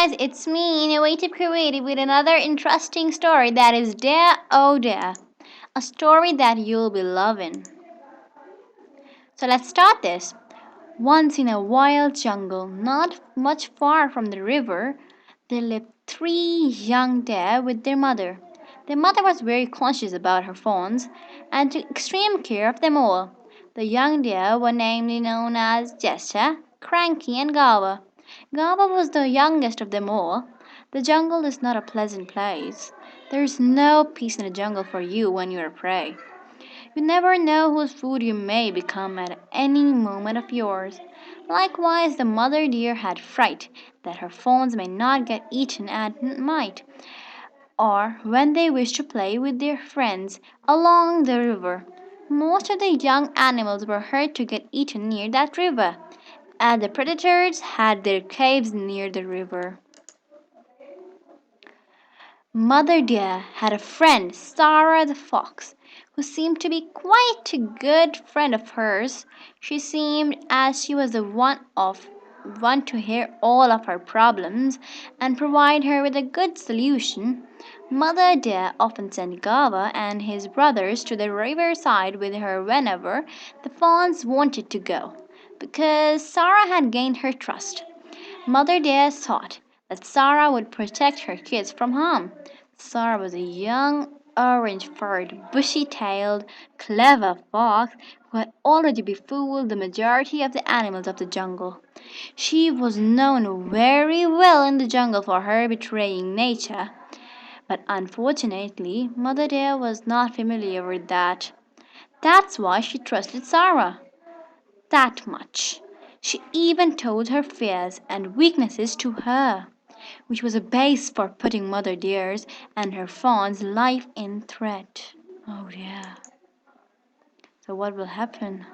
guys, it's me, Innovative Creative, with another interesting story that is Dare Oh Dare, a story that you'll be loving. So let's start this. Once in a wild jungle, not much far from the river, there lived three young deer with their mother. Their mother was very conscious about her fawns and took extreme care of them all. The young deer were namely known as Jester, Cranky and Guava. Guava was the youngest of them all. The jungle is not a pleasant place. There is no peace in the jungle for you when you are prey. You never know whose food you may become at any moment of yours. Likewise, the mother deer had fright that her fawns may not get eaten at night, or when they wish to play with their friends along the river. Most of the young animals were heard to get eaten near that river, as the predators had their caves near the river. Mother Deer had a friend, Sarah the Fox, who seemed to be quite a good friend of hers. She seemed as she was the one to hear all of her problems and provide her with a good solution. Mother Deer often sent Gava and his brothers to the riverside with her whenever the fawns wanted to go, because Sarah had gained her trust. Mother Deer thought that Sarah would protect her kids from harm. Sarah was a young, orange furred, bushy tailed, clever fox who had already befooled the majority of the animals of the jungle. She was known very well in the jungle for her betraying nature, but unfortunately, Mother Deer was not familiar with that. That's why she trusted Sarah that much. She even told her fears and weaknesses to her, which was a base for putting Mother Deer's and her fawn's life in threat. Oh yeah. So what will happen?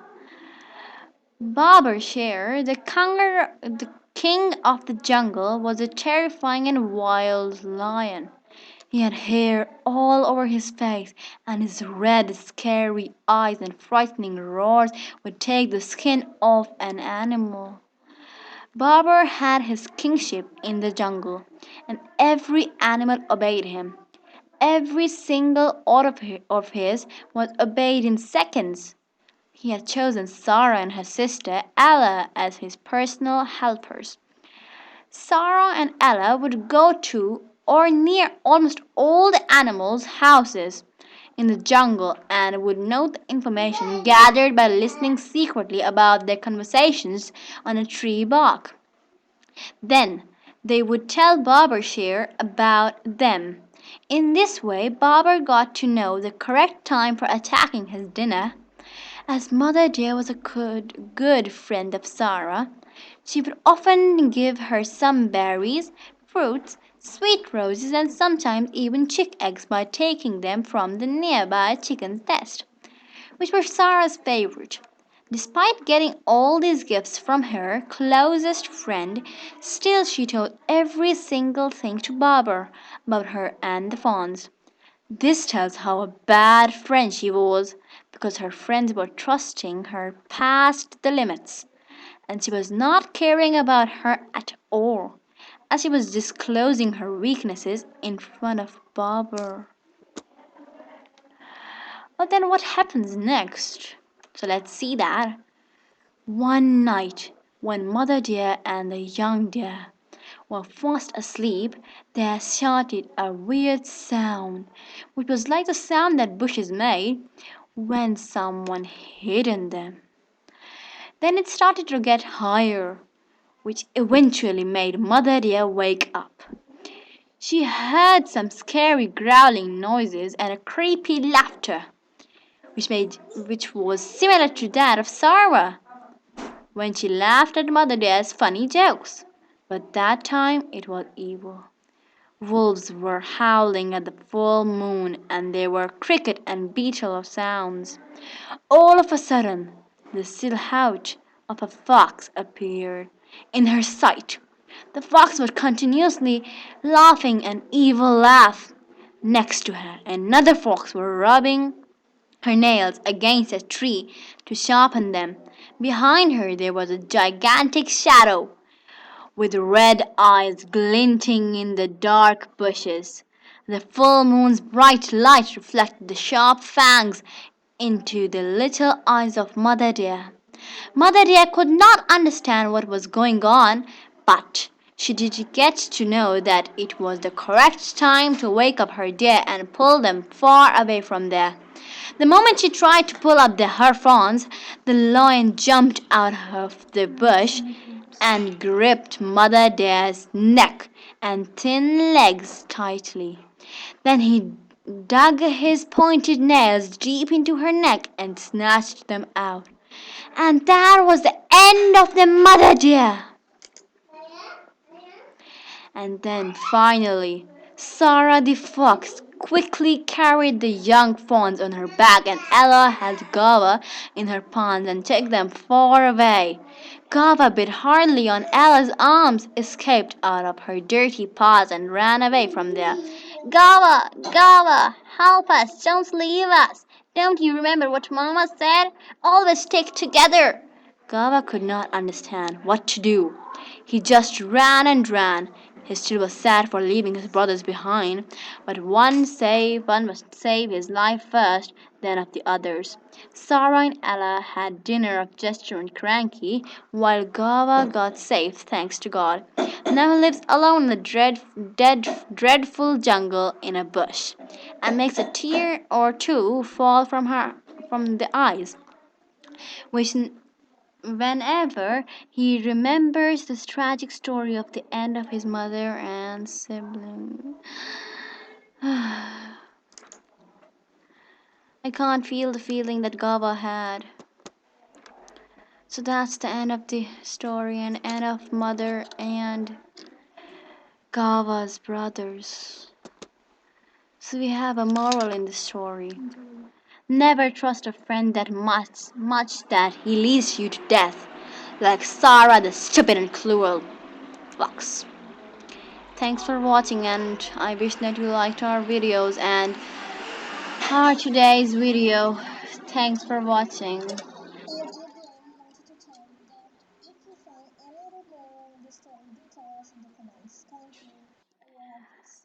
Barber Sher, the king of the jungle, was a terrifying and wild lion. He had hair all over his face, and his red, scary eyes and frightening roars would take the skin off an animal. Barber had his kingship in the jungle, and every animal obeyed him. Every single order of his was obeyed in seconds. He had chosen Sarah and her sister Ella as his personal helpers. Sarah and Ella would go to or near almost all the animals' houses in the jungle and would note the information gathered by listening secretly about their conversations on a tree bark. Then they would tell Barbershire about them. In this way, Barber got to know the correct time for attacking his dinner. As Mother Deer was a good friend of Sarah, she would often give her some berries, fruits, sweet roses, and sometimes even chick eggs by taking them from the nearby chicken's nest, which were Sarah's favorite. Despite getting all these gifts from her closest friend, still she told every single thing to Barber about her and the fawns. This tells how a bad friend she was, because her friends were trusting her past the limits, and she was not caring about her at all, as she was disclosing her weaknesses in front of Barber. But then what happens next? So let's see that. One night, when Mother Deer and the young deer were fast asleep, there started a weird sound, which was like the sound that bushes made when someone hid in them. Then it started to get higher, which eventually made Mother Deer wake up. She heard some scary growling noises and a creepy laughter, which was similar to that of Sarah when she laughed at Mother Deer's funny jokes. But that time it was evil. Wolves were howling at the full moon, and there were cricket and beetle of sounds. All of a sudden, the silhouette of a fox appeared in her sight. The fox was continuously laughing an evil laugh. Next to her, another fox was rubbing her nails against a tree to sharpen them. Behind her there was a gigantic shadow, with red eyes glinting in the dark bushes. The full moon's bright light reflected the sharp fangs into the little eyes of Mother Deer. Mother Deer could not understand what was going on, but she did get to know that it was the correct time to wake up her deer and pull them far away from there. The moment she tried to pull up her fawns, the lion jumped out of the bush and gripped Mother Deer's neck and thin legs tightly. Then he dug his pointed nails deep into her neck and snatched them out. And that was the end of the Mother Deer. And then finally, Sarah the fox quickly carried the young fawns on her back, and Ella held Gava in her palms and took them far away. Gava bit hardly on Ella's arms, escaped out of her dirty paws, and ran away from there. Gava, Gava, help us, don't leave us. Don't you remember what Mama said? Always stick together. Gava could not understand what to do. He just ran and ran. He still was sad for leaving his brothers behind, but one must save his life first, then of the others. Sarah and Ella had dinner of Jester and Cranky, while Gava got safe, thanks to God. Now he lives alone in the dreadful jungle in a bush, and makes a tear or two fall from the eyes, which whenever he remembers this tragic story of the end of his mother and sibling. I can't feel the feeling that Gava had. So that's the end of the story and end of mother and Gava's brothers. So we have a moral in the story. Never trust a friend that much that he leads you to death, like Sarah the stupid and cruel fox. Thanks for watching, and I wish that you liked our videos and our today's video. Thanks for watching.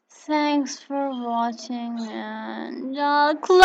Thanks for watching, and close.